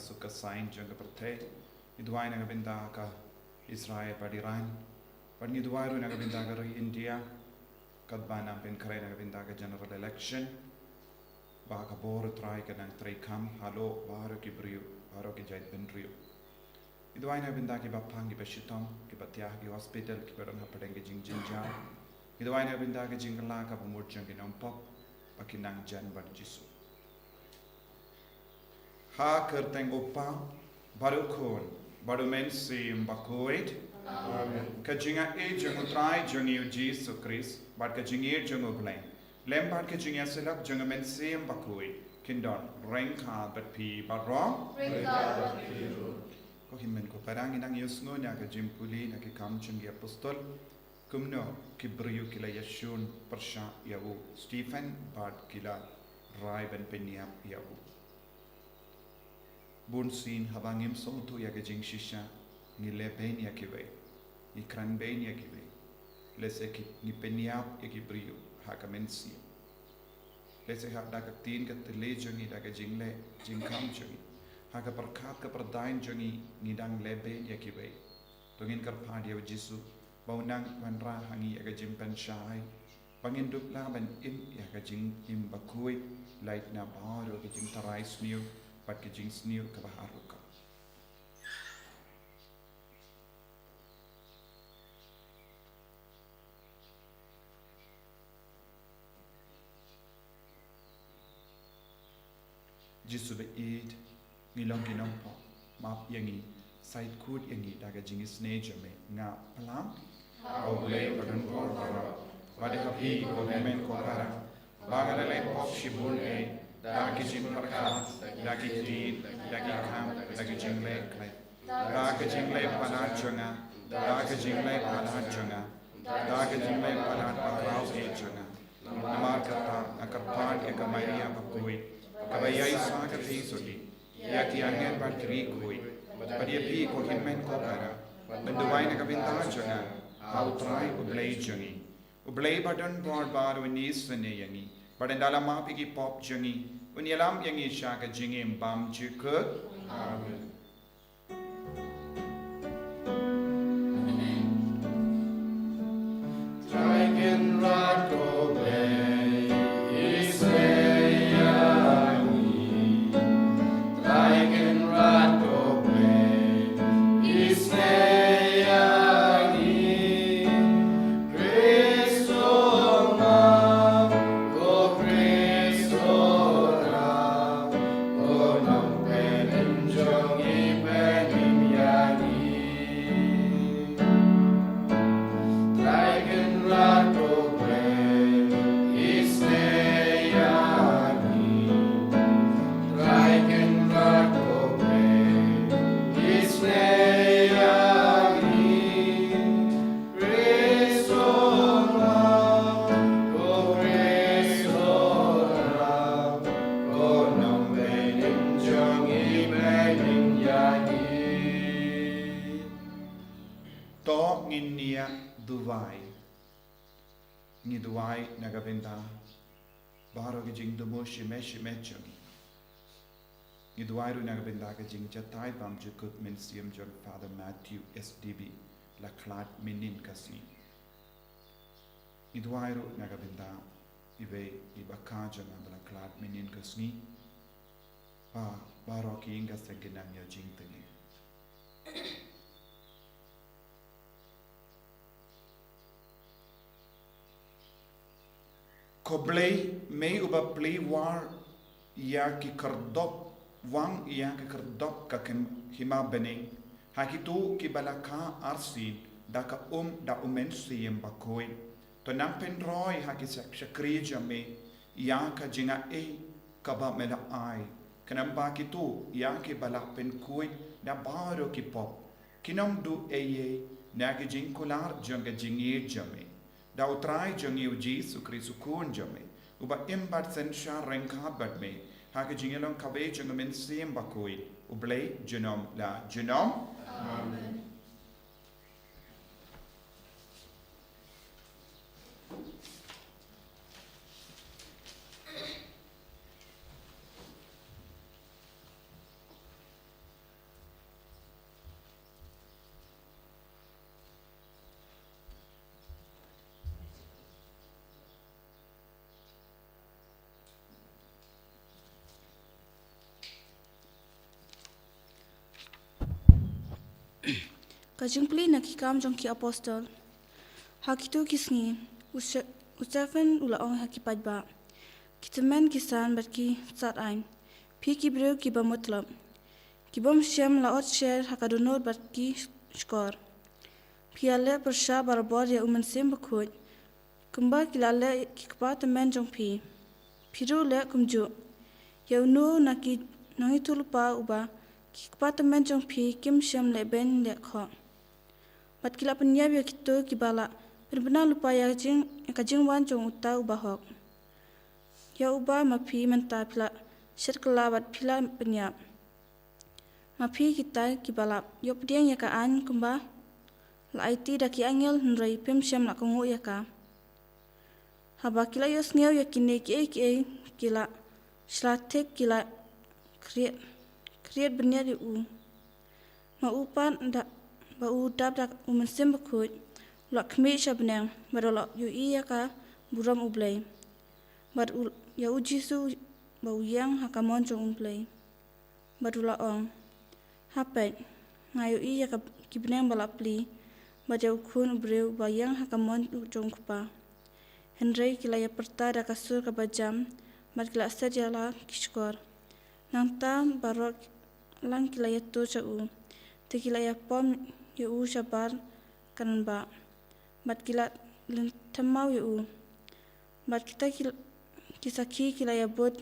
Suka sign janga perte iduai naga binda ka Israel padiran padni duai naga binda ka India kadbana ben kare naga binda ka general election ba ka bor try ka nang try kam halo baro ki brio baro ki jait ben rio iduai naga binda ki bapang ki beshitom ki batia ki hospital ki baran ha padeng ki jing jinja iduai naga binda ka jingla ka bumur jang ki nampok pakinang jan bar jisu ha kerteng opa baru kon baru mensim Bakhuid kajinga e jangu try jangu Jesus Christ but kajinga jangu blame lembad kajinga selak jangu mensim Bakhuid kindon rengka but pi but wrong ko himmen ko parang inang yusno nya ka jimpuli na ki kam jangi apostol kumno kibriyu kila yashun persha yawu Stephen bad kila rai ben peniap yawu Bunsin habangim sotu ya gajing shisha ni leben ya kiwe ni kranben ya kiwe leseki ni peniap ya kibriyo hakamensi lese hak da tin ka tele jongi da gajing le jingkam jongi haka perkat ka perdain jongi ngidang leben ya kiwe tungin karpad ya jisu baunang wanra hangi ya gajing penshai bangin dupla ban im ya gajing im Bakhuid light na baro gajing tarai sniu pat ke jing sniu ka baharuka jisu be id ngilong ginompo map yangi side kud yangi daga jing sne jame nga palam au le padan ko para bade hapi ko men ko para bagale le pop shibul e dagi jing parkha dagi tin dagi kam dagi jing le klai dagi jing le panat chunga dagi jing le panat chunga dagi jing le panat pakrau e chunga namar kata akarpan e kamaya Bakhuid kabayai sa ka pisodi ya ki angen batri koi padia pi ko himmen ko para benduai na kabinta chunga how try ublay chungi ublay badan bor bar winis ne yangi badan dalam ma pigi pop chungi Unyalam yang isya ke jingim bam jikut. Amen. Traigen rato blei iseyani. Traigen rato blei iseyani. Duai nagabinda baro ke jing dumo shime chungi ni duai ru nagabinda ke jing chatai bam jukut mensium jong Father Matthew SDB la klat minin kasi ni duai ru nagabinda ibe ibaka jong la klat minin kasi baro ki inga sengenang yo jing tene Koblei mei uba play war ya ki kardop wang yang kerdop ka hima bening hakitu ki balaka arsin da ka da umensi Bakhuid to nang penroi haki sakri jame yang ka jinga ka ba mela ai kanamba kitu yang ki balak penkui da baro ki pop kinom du na ki jingkular janga jingi jame da utrai jangi uji sukri sukun jame uba imbat sensha rengka bat me haki jingelong kabe janga mensi Bakhuid ublay genom la genom amen. Kajungpli nakikam jong ki apostol. Hakitu kisngi ucapan ulaong hakipadba. Kitamen kisan berki saat ain. Pi kibreu ki bamutlab. Kibom syam laot share hakadunur berki skor. Piale persha barabor ya umensim Bakhuid. Kumba kilale kikpa temen jong pi. Piru le kumju. Ya unu naki nongitulpa uba kikpa temen jong pi kim syam le ben le kho. Bat kila penyab ya kitu kibala benar-benar lupa ya kajing wan jong uta ubahok. Ya ubah mapi menta pila syarkala bat pila penyab. Mapi kita kibala yo pediang ya kaan kumba la IT daki angel nrai pem syam nak kongu ya ka. Haba kila yo sngiau ya kine ki kila slatek kila create benyar u. Ma upan ndak bau dap dak umensim Bakhuid lak khmi shabnang barolo yu iya ka buram ublay bar ya ujisu bau yang hakamon jong ublay barula ong hapet ngayu iya ka kibnang balapli bajau khun ubreu bayang hakamon jong kupa Henry kilaya perta da kasur ka bajam bar kila sajala kishkor nangta barok lang kilaya tu chau tekilaya pom yu shabar kanba bat kila lentamau yu bat kita kisaki kila ya bot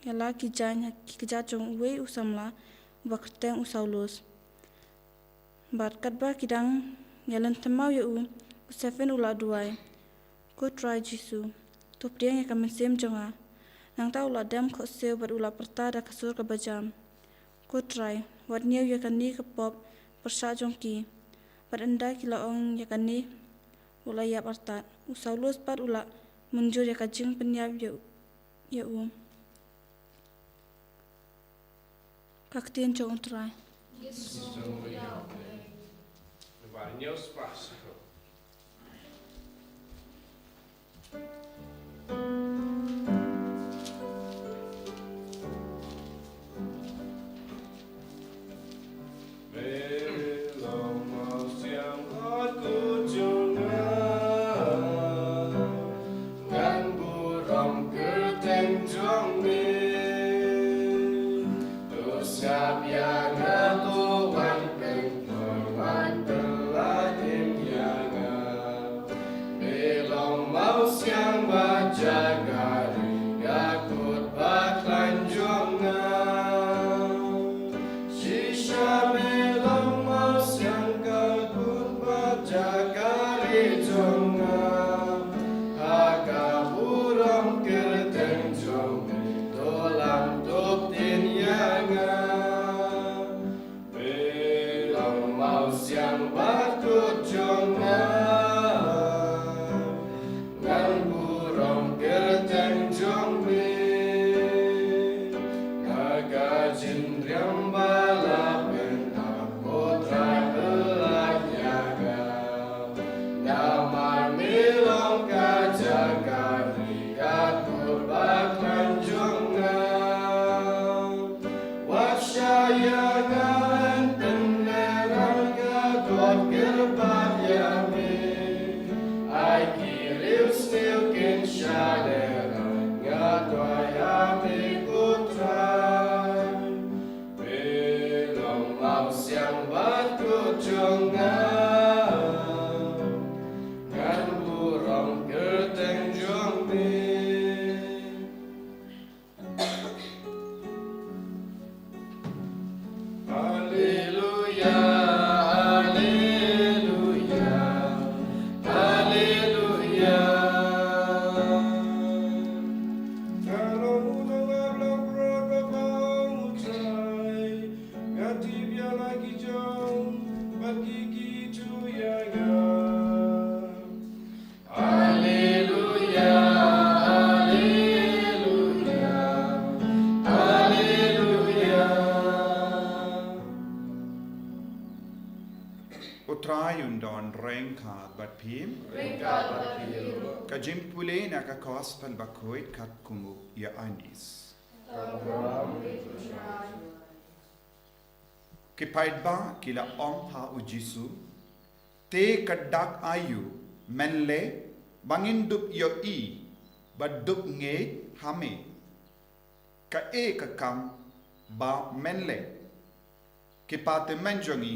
yala kijanya kijajong we usamla bakteng usaulos bat kadba kidang yalentamau yu useven ula duai ko try jisu to priang ya kamensem jonga nang ta ula dam ko se bat ula perta da kasur ka bajam ko try wat new ya kani ka pop persya jongki pada kila ong yakani ula ya partat usaulos par ula munjur ya kajing penyab ya kaktian jong try utrayun don rengkat bat pim kajimpule na ka gospel Bakhuid kat kumu ya anis kipaid ba kila ong ha ujisu te kadak ayu menle bangin dup yo i badup nge hame ka kam ba menle kipate menjongi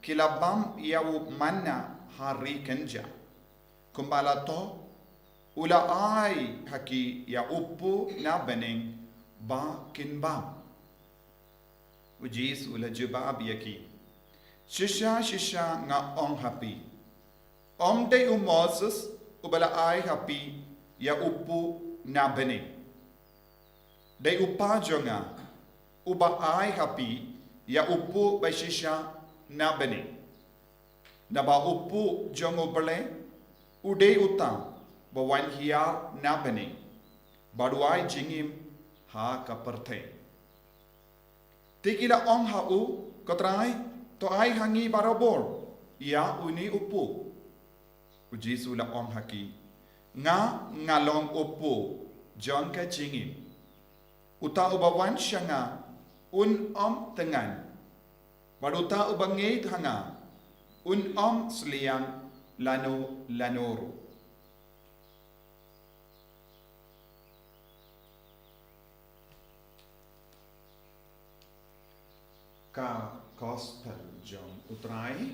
kila bam yawu manna hari kenja kumbala to ula ai haki ya upu na beneng ba kinbam ujis ula jubab yaki shisha nga ong happy de Moses ubala ai happy ya upu na beneng de upa jonga uba ai happy ya upu ba shisha na beneng na ba upu jongo bale ude utang bawan hiya na beneng baduai jingim ha kaperte tikila ong ha u kotrai to ai hangi barabor ya uni upu ujisu la ong haki nga ngalong upu jon ka jingim uta ubawan shanga un tengan baduta ubangit hanga un sliang lanoro ka gospel jong utrai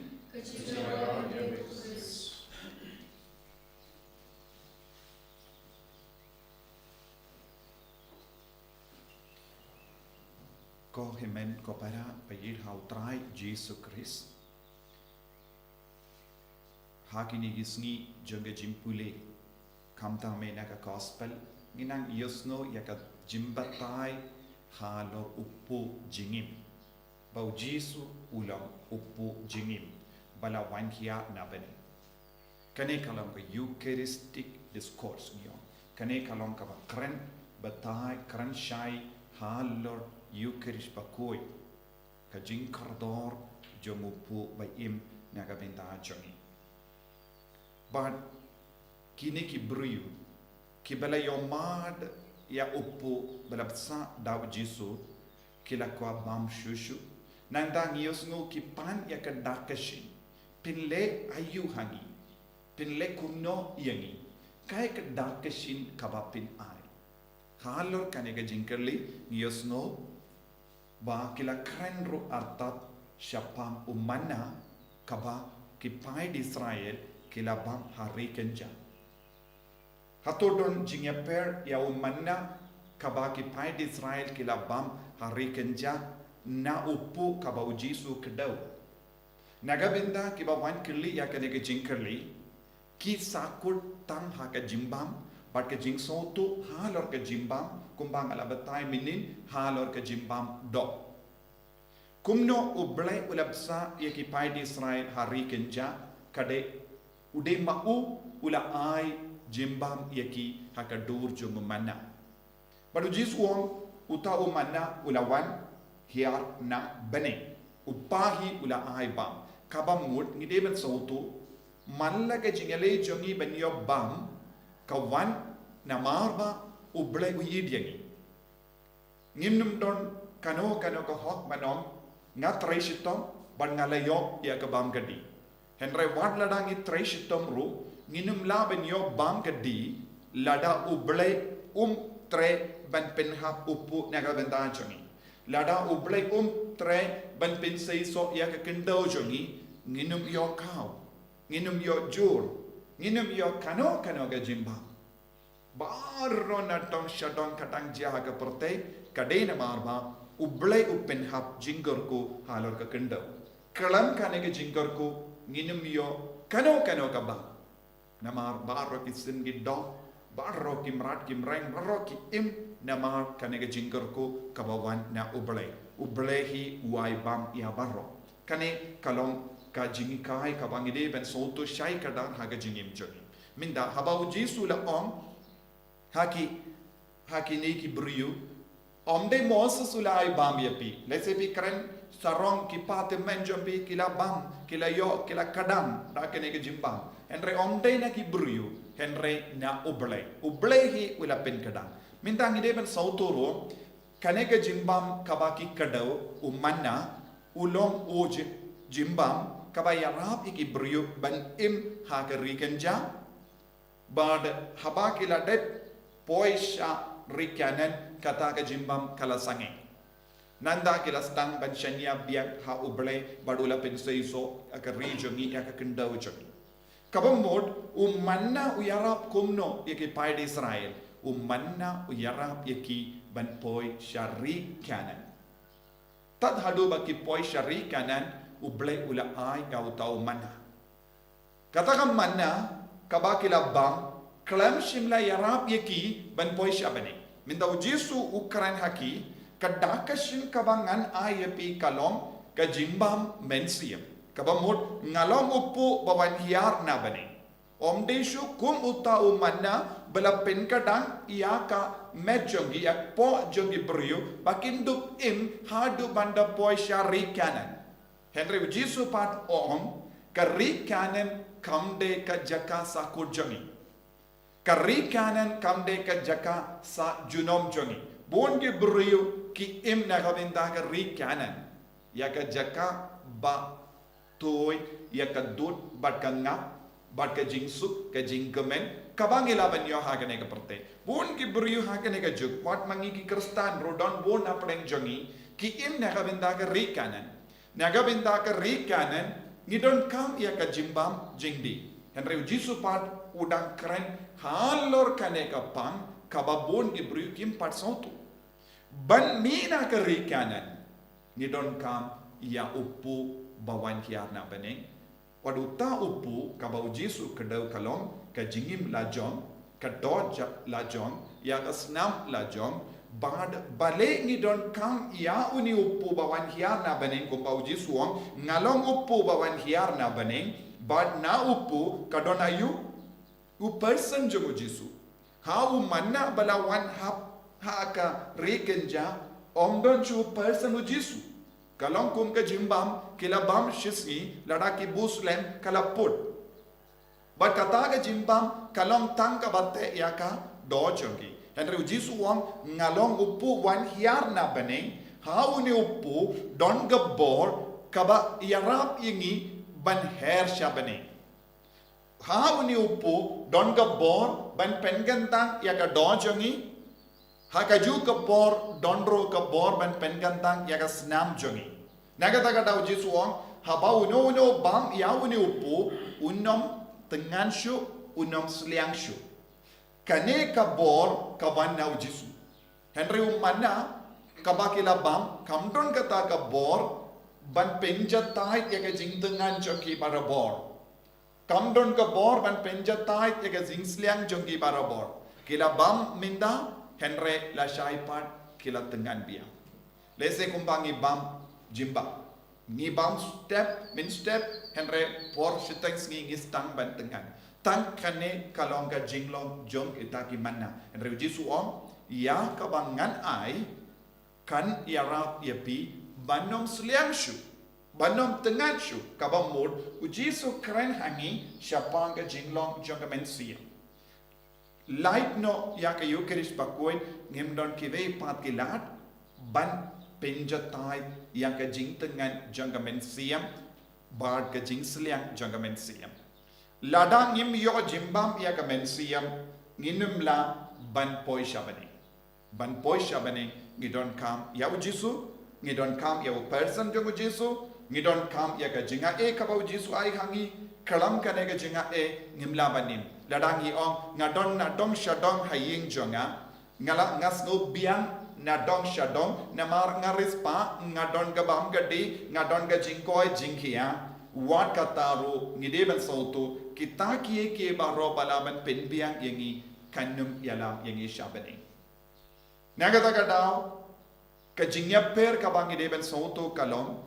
ko himen ko para payir hautrai Jesus Christ hakini gisni jonga jimpule kamtang me naka gospel nginang yosno yaka jimbatai halo upu jingim bau Jesu ulang upu jingim bala wankia nabani kane kalong ka Eucharistic discourse nyo kane kalong ka kren batai kren shai halo Eucharist Bakhuid ka jingkardor jomupu bayim naga benta jongi but kini ki bruyu ki bala yomad ya upu balapsa daw Jesu kila kwa bam shushu nandang yosngu ki pan ya kadakashin pinle ayu hangi pinle kumno yangi kai kadakashin kabapin ai halor kanega jinkerli yosno ba kila krenru artat syapam umana kaba kipai di Israel kila bam hari kenja hatodon jingeper ya umana kaba kipai di Israel kila bam hari kenja na upu kaba ujisu kedau nagabenda kiba wan kirli ya kanega jinkerli ki sakut tang haka jimbam bat ke jingso tu halor ke jimbam kumbang ala batai minin halor ke jimbam do kumno ublai ulapsa yakipai di Israel hari kenja kade ude mau ula ai jimbam yaki hakadur jo memana baru jisuong uta umana ulawan hiar na bane upahi ula ai bam kabamut ngide ben sautu malla ke jingale jongi benyo bam kawan na marba ublai uyid yangi ngimnum don kano ka hok manom nga treshitom ban ngalayo ya ka bam gadi henre wat ladang i treshitom ru nginum la ben yo bam gadi lada ublai tre ban penhap upu naga benta jongi lada ublai tre ban pen sei so ya ka kendo jongi nginum yo kau nginum yo jur nginum yo kano ga jimba baro na tong shadong katang jaha ka pertai kadena marba ublai upen hap jingor ko halor ka kendo kalam kane ka jingor ko nginum yo kano ka ba namar baro ki singi do baro ki mrat ki mreng baro ki im namar kane ka jingor ko kabawan na ublai hi uai bam ya baro kane kalong ka jingi kai ka bangide ben soto shai kadang haga jingim jogi minda habau Jesu la haki ni ki briyu Omde Moses ulai bam yapi. Let's say pi keren sarong ki patemen jompi kila bam, kila yo, kila kadam, da kene ke jimbang. Henry omde na ki buriu, Henry na ublay. Ublay hi ula pen kadang. Mintang ide ben sautoro, kane ke jimbam kabaki kadau, umanna, ulong o jimbam, kabayarap iki buriu ban im ha ke rikenja, bad habakila det poisha rikanan kata ke jimbam kala sange. Nanda kila stang ban shanya biak ha ublay badula pen seiso aka rijongi aka kendau jongi. Kabamod umanna uyarap kumno yaki pai di Israel. Umanna uyarap yaki ban poi syari kanan. Tad hadu baki poi syari kanan ublay ula ai kau tau manna. Katakan manna kabakila bang klam shimla yarap yaki ban poi syabani. Minta ujisu ukran haki kadakashin kabangan ayapi kalom kajimbam mensiam. Kabamut ngalom upu bawan hiar na bani. Omdeshu kum uta umanna bala penkadang iaka medjongi yak po jongi beriu bakindup im hadu banda poi syari kanan. Henry ujisu pat kari kanan kamde ka jaka sakur jongi. Kari kanan kamde ka jaka sa junom jongi. Bonge beriu ki im nagabinda kari kanan. Yaka jaka ba toy yaka dut bat ka ngap bat ka jingsuk ka jingkemen kabangila banyo hagane ka perte bon ki beriu hagane ka juk wat mangi ki kristan rodon bon apeng jongi ki im nagabinda ka ri kanan ngidon kam yaka jimbam jingdi henry jisu pat udang keren halor kane ka pang kababon ki beriu kim pat sautu ban mina ka ri kanan ngidon kam ya upu bawan hiar na beneng waduta upu kabau jisu kedau kalong ka jingim lajong ka doj lajong ya ka snam lajong bad bale ngidon kam ya uni upu bawan hiar na beneng kumbau jisu ngalong upu bawan hiar na beneng bad na upu kadon ayu u person jomo jisu ha u manna balawan ha ka rekenja omdon chu person u jisu kalong kum ka jimbam kila bam shisni ladaki buslem kala put but kata ka jimbam kalong tang ka batte yaka dojongi henry jisu wang ngalong upu wan hiar na bane hauni upu don gabor kaba yarap yingi ban her shabane hauni upu don gabor ban pengantang yaka dojongi hakaju kapor dondro kapor ban pengantang yaka snam jongi nagata kata jisu haba uno bam ya uni upu unom tenganshu unom sliangshu kane kabor kaban na jisu henry umana kabakila bam kamdon kata kabor ban penjatai yaka jingtengan jongi barabor kamdon kabor ban penjatai yaka jingsliang jongi barabor kila bam minda Henry la syaipat kila tengan biang. Lese kumbangi bam jimba. Ni bam step min step Henry por sitang sngi ngistang ban tengan. Tang kane kalong ka jinglong jong itaki mana. Henry jisu ya kabangan ai kan yarap yapi banom sliang shu. Banom tengan shu kabamud ujisu keren hangi syapang ka jinglong jong ka mensia. Light no ya ka Eucharist Bakhuid ngimdon kiwe pat kilat ban penjatai yang ka jingtengan janggamen siam bard ka jingsliang janggamen siam ladang ngim yo jimbam ya ka men siam nginum la ban poi shabane ngidon kam ya ujisu ngidon kam ya person jong ujisu ngidon kam ya ka jinga ka ba ujisu ai hangi kalam kane ka jinga ngimla banim ladang iong ngadon na dong shadong haying jonga ngala ngasno biang na dong shadong namar ngaris pa ngadon gabam gadi ngadon ga jingkoi jingkia wat kataru ngideben sautu kita kie baro balaban penbiang yangi kanum yala yangi shabani nagata kadao ka jingya per kabang ngideben sautu kalom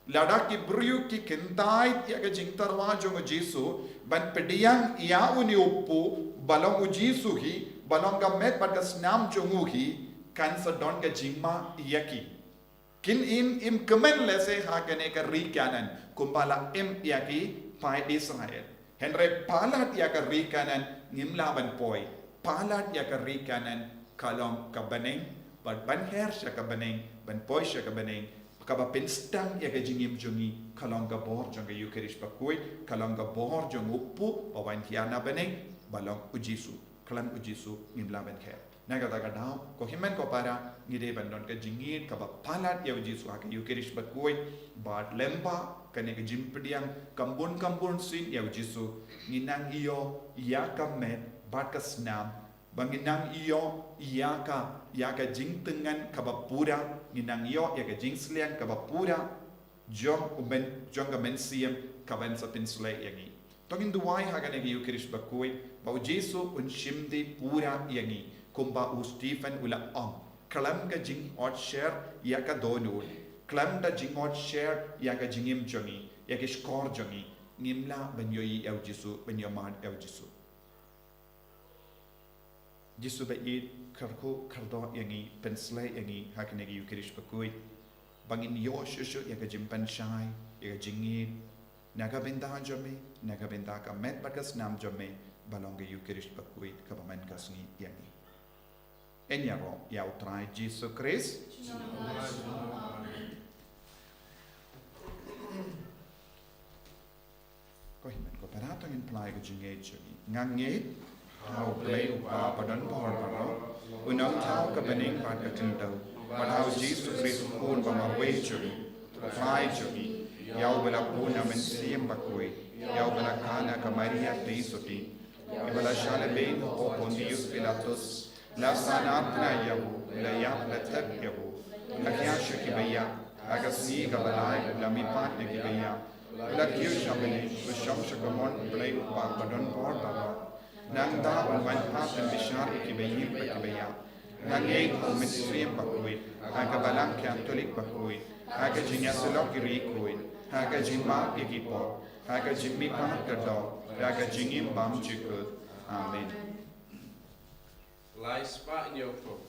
ladak ki beriu ki kentai ya ka jingtarwa jong jisu ban pediang ia uni upu balong uji suhi balong gamet pada snam jonguhi kan sedon ke jima yaki kin im kemen lese hakane ka rikanan kumpala im yaki pai Israel henre palat ya ka rikanan ngimlaban poi palat ya ka rikanan kalom ka baneng ban her sya ka baneng ban poi sya ka baneng ka ba pinstang ya ka jingim jungi kalong ka bor jong ka Eucharist Bakhuid kalong ka bor jong uppu bawan hiana baneng balong ujisu kalan ujisu ngimlaban her naga daga daw ko himen ko para ngide bandon ka jingit ka ba palat ya ujisu ka Eucharist Bakhuid bat lemba kane ka jimpediang kambun sin ya ujisu nginang iyo ya ka met bat ka snam banginang iyo ya ka jing tengan ka ba pura nginang iyo ya ka jing slian ka ba pura jong ka men siem ka ban sa pinslay yangi tongin duwai ha kane ka Eucharist Bakhuid ba ujisu un shimdi pura yangi kumba u Stephen ula kalam ka jing ot share ya ka donul kalam da jing ot share ya ka jingim jongi ya ka skor jongi ngimla banyoyi ew jisu banyomad ew jisu jisu ba it karko kardo yangi penslay yangi hakane ka Eucharist Bakhuid bangin yo shushu ya ka jimpan shai ya ka jingit naga benda jome naga benda ka met bakas nam jome balong ka Eucharist Bakhuid ka baman kasngi yangi enyaro ya utrai Jesus Christ ko himen ko parato in play ko jinge ngange how play upa padan bor baro unang tao ka bening pat ka tindaw but how Jesus Christ pun ba marway jumi try jumi yaw bala pun amen siem Bakhuid yaw bala kana ka Maria teisuti ibala shale bein o Pontius Pilatus la sanatna yahu la yap la tab yahu akya shukibaya agasni ka balai la mipat ne kibaya la kiu shamene wa shamshakamon play upa padon bor baba nanda wan pat ne bishar kibayim kibaya nangay umisriyam Bakhuid aga balang Catholic Bakhuid aga jinyasulok Greekwoid aga jima ikipo aga jimmi pat kado aga jingim bam chikud amen. Lie spot in your foot.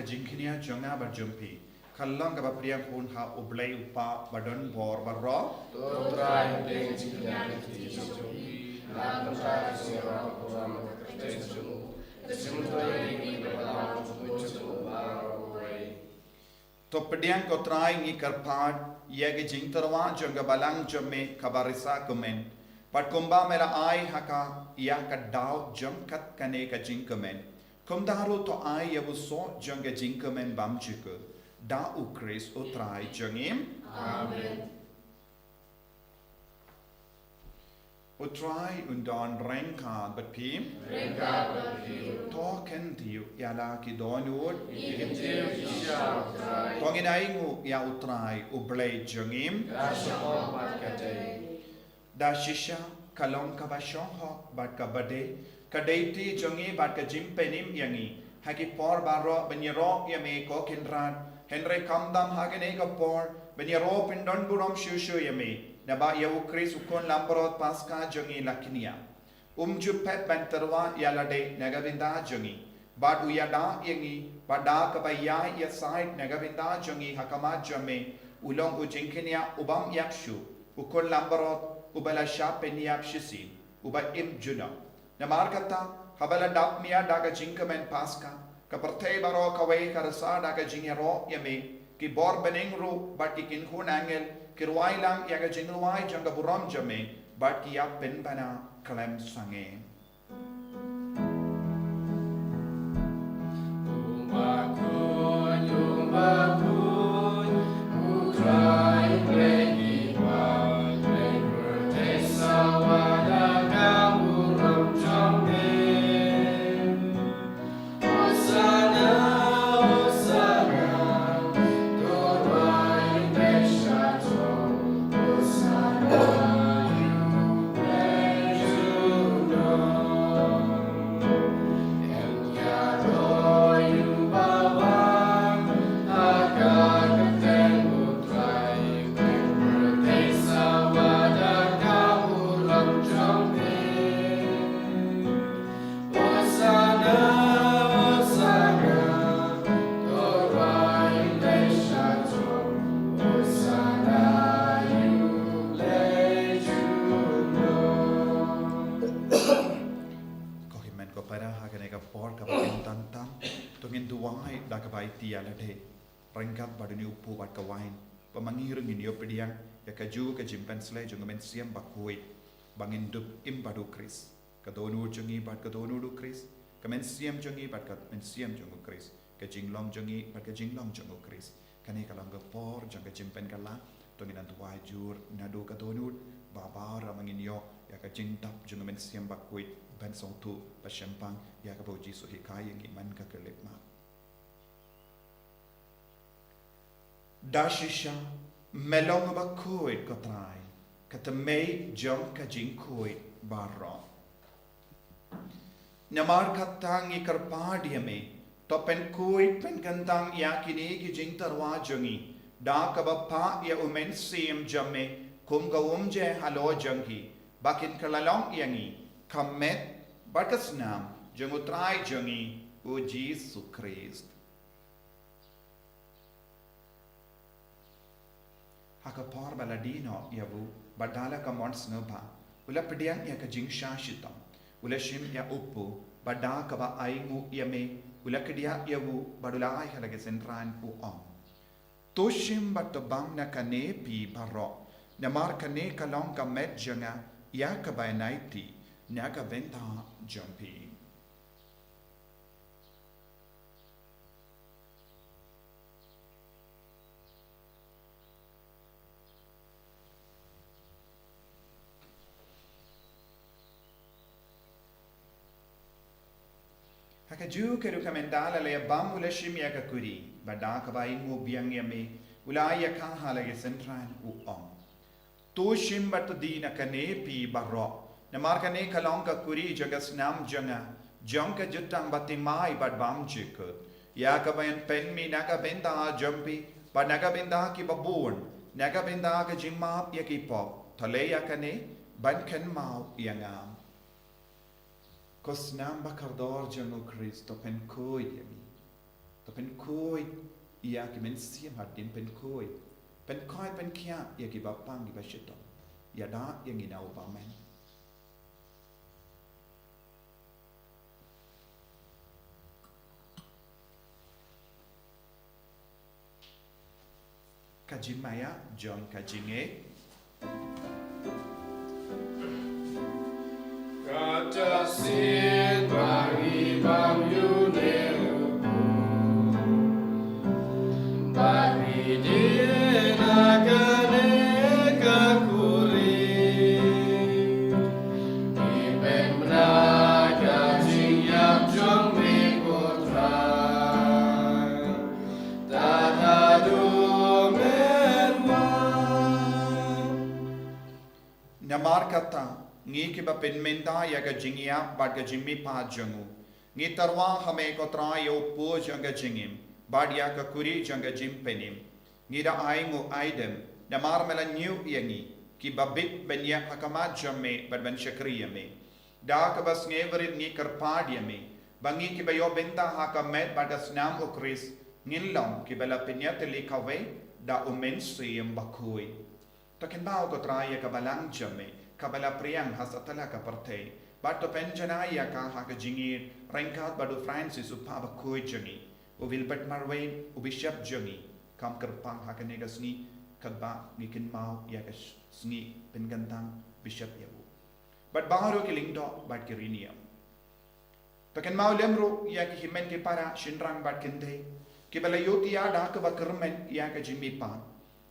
Jinknya jonga berjumpi. Kalau kita priang pun ha ublay upa badon bor barro. Try playing jinknya di jumpi. Lalu try siapa orang Contextual. Sementara ini berlaku muncul baru. To pediang ko try ngi karpad ye ge jingterwa jonga balang jomme kabarisa komen. Pat kumba mera ai haka ya ka daw jom kat kane ka jingkemen. Kumdaru to ai yabu so jonga jingkemen bam chiku. Da u Chris o try jongim. Amen. O try undon renka but pim. Renka but pim. To ken tiu yala ki donwood. Ikintiu isya utray. Kongin aingu ya utray u blay jongim. Dasya pat katay. Da shisha kalong kabashong hok bat kabade. Kadaiti jongi bat ka jimpenim yangi. Hagi por baro benyero yame ko kinran. Henry kamdam hagene ka por. Benyero pindon burom shushu yame. Naba yawu Chris ukon lamborot Paskha jongi lakinia. Umju pet banterwa yalade nagavinda jongi. Bad uyada yangi pada kabaya ya side nagabinda jongi hakamat jame ulong ujingkinia ubam yakshu ukol lambarot ubala shapen yapshisi uba im juna namar kata habala dapmia daga jinkamen paska kapertei baro kawai karasa daga jingero yame ki bor beneng ru bat ikin hun angel kirwai lang yaga jingruai janga buram jame bat ki yap pen bana kalem sange Rengkat baduni upu bat kawain pemangirung ini opediang ya kaju ke jimpen sele jungamen siam Bakhuid bangin dup im badu kris kadonu jungi bat kadonu du kris kamen siam jungi bat kamen siam jungu kris ke jinglong jungi bat ke jinglong jungu kris kani kalam ke por jang ke jimpen kala tongin antu wajur nadu kadonu baba ramangin yo ya ke jintap jungamen siam Bakhuid ban songtu pasempang ya ke boji so hikayang iman ka kelepma Dashisha melong Bakhuid kotrai katamei jom ka jingkuid barro namar katang ikarpadiame topen kuid pen gantang yakini ki jingtarwa jongi da kabapa ya umen sim jamme kum gawumje halo janghi bakin kalalong yangi kamet batasnam jangutrai jongi o Jesus Christ Hakapar baladino yavu badala ka mons ngapa ula pediang ya ka jingsha shitam ula shim ya upu bada ka ba aingu yame ula kedia yavu badula ai halage sentran u om to shim batobang na kane pi baro namar kane kalong ka met janga ya ka ba naiti na ka venta jampi Hakaju ke rukamendala le bam ula shimya ka kuri bada ka ba ingu biang yame ula ya ka halage sentran u om to shim bat dina kane pi barro namar kane kalong ka kuri jagas nam janga jong ka jutang batimai bad bam jikut ya ka bayan pen mi naga benda jampi ba naga benda ki babun naga benda ka jimap ya ki pop thale ya kane ban ken mau yangam Kos nam bakardor jango Kristo pen koi yami. To pen koi ia ki men siam hadin pen koi pen kia ia ki bapang ki basito. Ya da yang ina upamen. Kajimaya John Kajinge. Kata sin bagi bang yuneu bagi dia kane kakuri di pemra kajing yang jong mikotrai tatadu menwa Namar kata ngi ki ba pen menda ya ga jingia bad ga jimmi pa jangu ngi tarwa hame ko tra yo po janga jingim bad ya ka kuri janga jim penim ngi da aingu aidem namar mela new yangi ki babit benya hakama jamme bad ban shakriyame da ka bas ngeverit ngi karpad yame Bangi kibayo benta haka met pada senam ukris ngilong kibala pinya teli kawe da umensi yang Bakhuid. Takin bau ko traya kabalang jame kabala priang hasatala ka partay. Bato penjanaya ka haka jingir rengkat badu Francis upa Bakhuid jangi. U Wilbert Marwain u Bishop jangi kam kerpang haka nega Sngi kadba ngikin mau ya ka Sngi pengantang Bishop yabu. But baharu kilingdo bat kiriniam. Takin mau lemro ya ki himen ki para shinrang bat kinte. Kibala yoti ada ka bakermen ya ka jimi pa.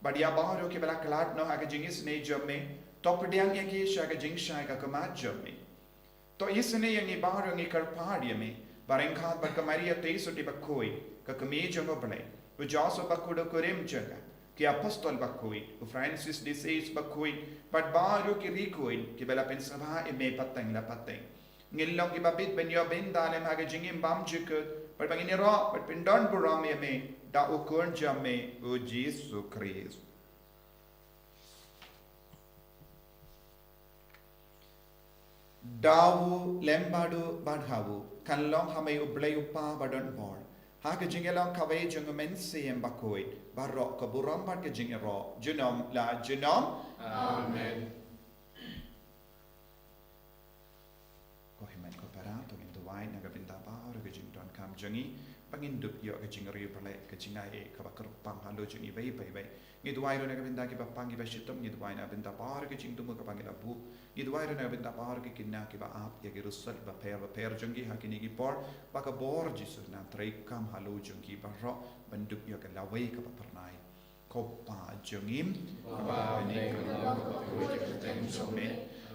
But ya baharu kibala klat no haka jingis ne jamme. Top diang ya ki sha ka jing sha ka kamat jamme. To isne yang ni baharu ngi karpar ya me. Barengkhat bat ka Maria teiso di Bakhuid ka kami jango bale. U jaso Bakhuid ko rem jaga. Ki apostol Bakhuid, u Francis de Sales Bakhuid, but baharu ki Rikuid kibala pensabha e me pateng la pateng. Ngilong ibabit ben yo ben dalem hage jingim bam jikut but bangini ro but pindon buram ye me da ukun jamme o Jesu Christ. Dawu lembadu badhawu kanlong hamay ublay upa badon bor hage jingelong kaway jungumen siyem Bakhuid barok kaburam bad ke jingero junom la junom. Amen. Jangi pangindup yo ke jingri pale ke jingai ke bakar pang halo jingi bai bai bai ngidwai ro na ke benda ke bapang ke basitom ngidwai na benda par ke jing tumu ke pangila bu ngidwai ro na benda par ke kinna ke ba ap ya ke rusal ba per jangi hakini ki por ba ka bor jisu na trai kam halo jangi ba ro bendup yo ke lawai ke pernai ko pa jangim Ba ne ke lo ko ke tem some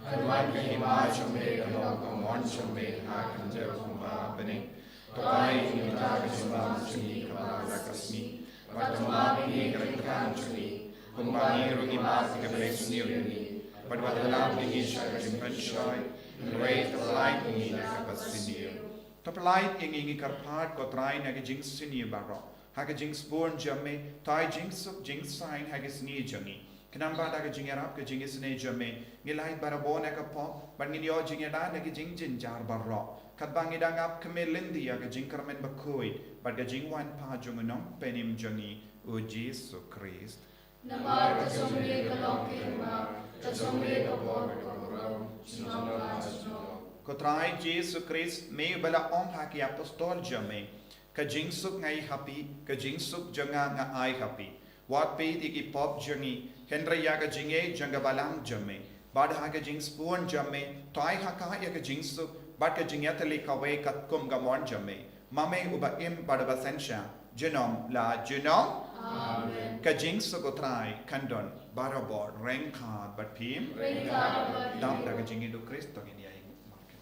Alwan ki ma some ke lo ko mon some ha kan je ba bene Tokai kita kesembah seni kepada kasmi, pertemuan ini kerengkan seni, kumbangi rungi mati kepada sendiri, pada dalam ini saya simpan syai, menuai terlain ini dapat seni. Terlain ini karpat kotrai naga jing seni baru, haga jing spon jamme, tai jing sup jing sign haga seni jangi. Kenapa daga jing Arab ke jing seni jamme, ngilai barabon naga pop, bangini o jing ada naga jing jinjar baru. Kadbangi dangap kemelindi ya ke jingkarmen Bakhuid, pada jingwan pa jungunong penim jangi o Jesu Christ. Nama kasumri kalong kirma, kasumri kapor kapurau, sinama kasno. Kotrai Jesu Christ me bala om haki apostol jame, ka jingsuk ngai happy, ka jingsuk janga nga ai happy. Wat pe iki pop jangi, Henry ya ka jinge janga balang jame, bad haka jingspon jame, tai haka ya ka jingsuk. Bat ke jingyatali kawai kat kum gamon jame. Mame uba im pada basensya. Genom la genom. Amen. Ka jing sukotrai kandon barabor rengkat bat pim. Rengkat. Dam da ka jingi do Kristo ini ay market.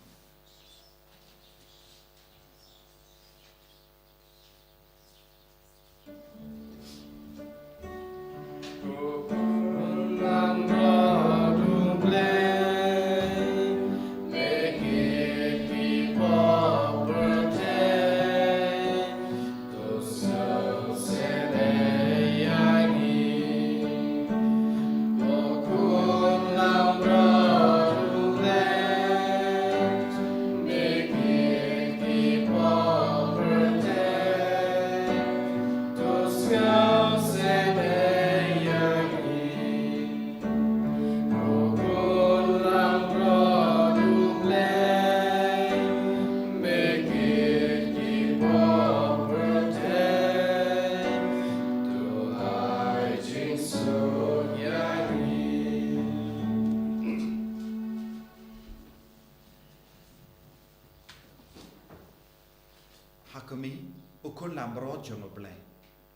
Hakumi ukun lambro jongo blay.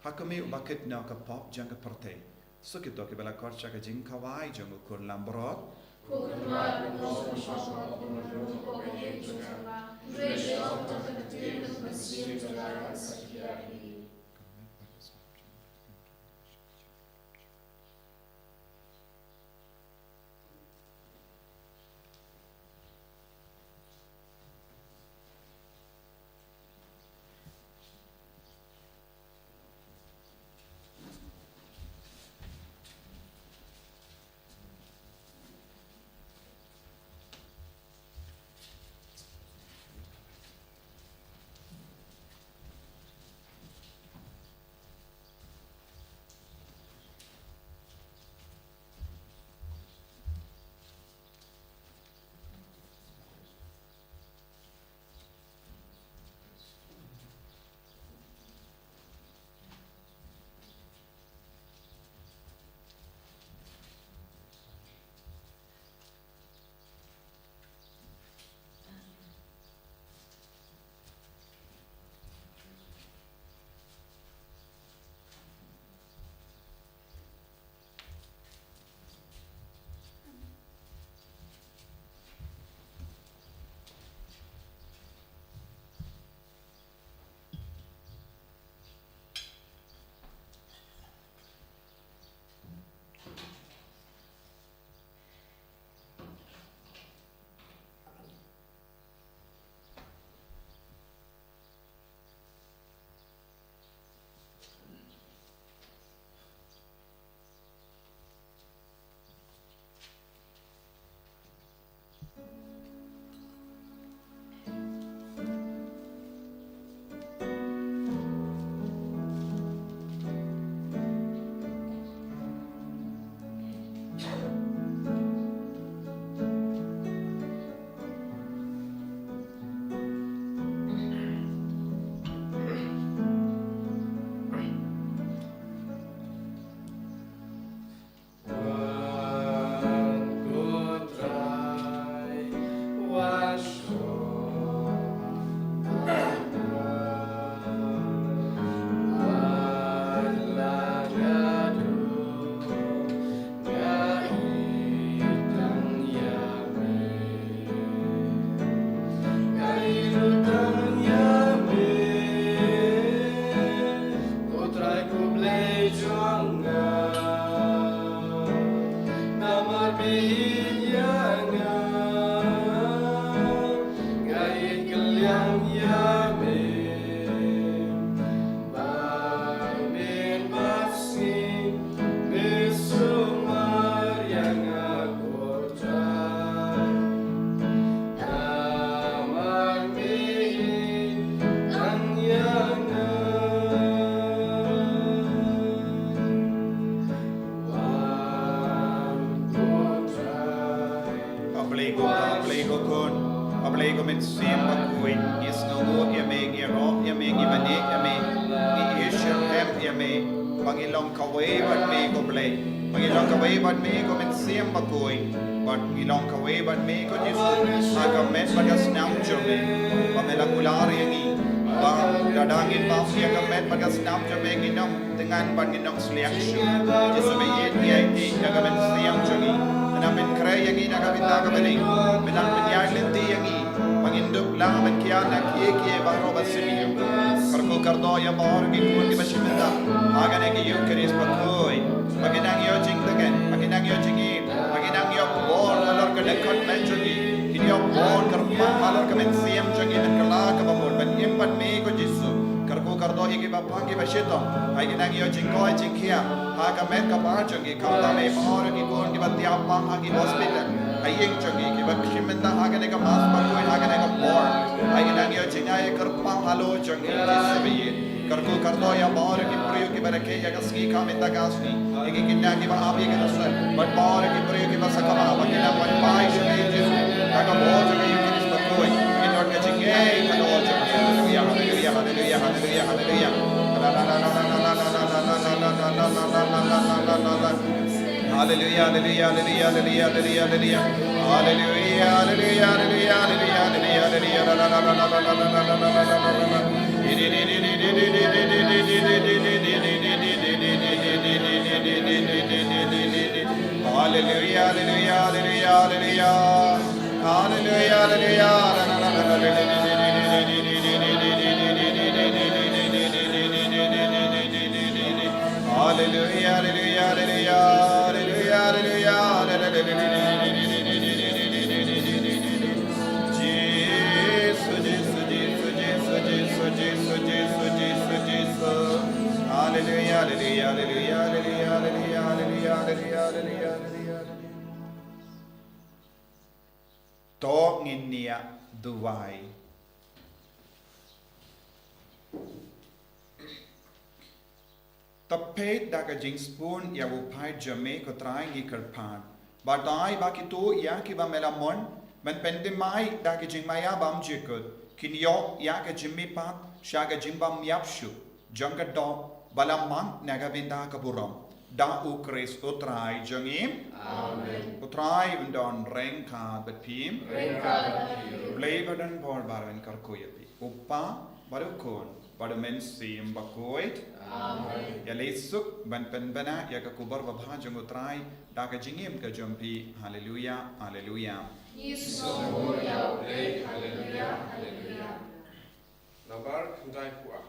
Hakumi ubakit na ka pop janga parte. So kito ke bala korcha ka jing kawai jongo kun lambro. play go kun, a play go mit sim Bakhuid, is no good yame, yero, yame, yamane, yame, Asian hemp yame, Pangilong kaway but me go play, Pangilong kaway but me go mit sim Bakhuid, but Ilong kaway but me go Jesus, Agamet bagas nam jome, Pamela kulari yangi, dadangin bang yagamet bagas nam jome ginong, dengan Panginong selection, Jesus me yet yeti, Yagamet siam jogi. Namin kray yang ini namin nagabaling, minang pinyalinti yang ini, manginduk lang amin kaya nakikiye baro basiliyo. Karko kardo ya bahor gikun di basimenda, agan yang iyo keris Bakhuid, maginang iyo jing dagen, maginang iyo jingi, maginang iyo bor alor ka lekot menjogi, kini iyo bor karpang alor ka mensiam jogi dan kala ka bamur, ben impan me ko Jesu. Karko kardo igi bapangi basito, ay ginang iyo jingkoy jingkiya, agamet ka parjongi, kamta me bahor gikun di batiapang agi hospital, ay yung jogi, kiba kishimenda agan ega mas Bakhuid agan ega bor, ay ginang iyo jingay karpang halo jongi, Jesu biye. Karko kardo ya bahor ki priyo ki barake ya Sngi ka menda gasni, igi kinna ki ba api ka nasal, but bahor ki priyo ki ba sakama, bagina wan pai shme Jesu, aga bor jogi yung kinis Bakhuid, inor ka jingay halo jongi. Hallelujah, hallelujah, hallelujah, hallelujah. Hallelujah, hallelujah, hallelujah, hallelujah, hallelujah, hallelujah, hallelujah, To nginia duwai. Tapet daga jing spoon ya wupai jame ko trying gi karpan. Badai baki to ya ki ba melamon men pendemai daga jing maya bam jikut. Kinyo ya ka jimmi pat shaga jimbam yapshu. Janga do balamang naga vinda kaburam. Da ukres utrai jangim. Amen. Utrai undon rengka betpim. Play badan bor barwen karkoyapi. Upa barukon badumen sim Bakhuid. Amen. Ya lesuk ban penbana ya kakubar babhajang utrai da ka jingim ka jumpi. Hallelujah, hallelujah. Yesus mulia play hallelujah, hallelujah. Nabar kandai kuah.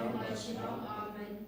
Amen.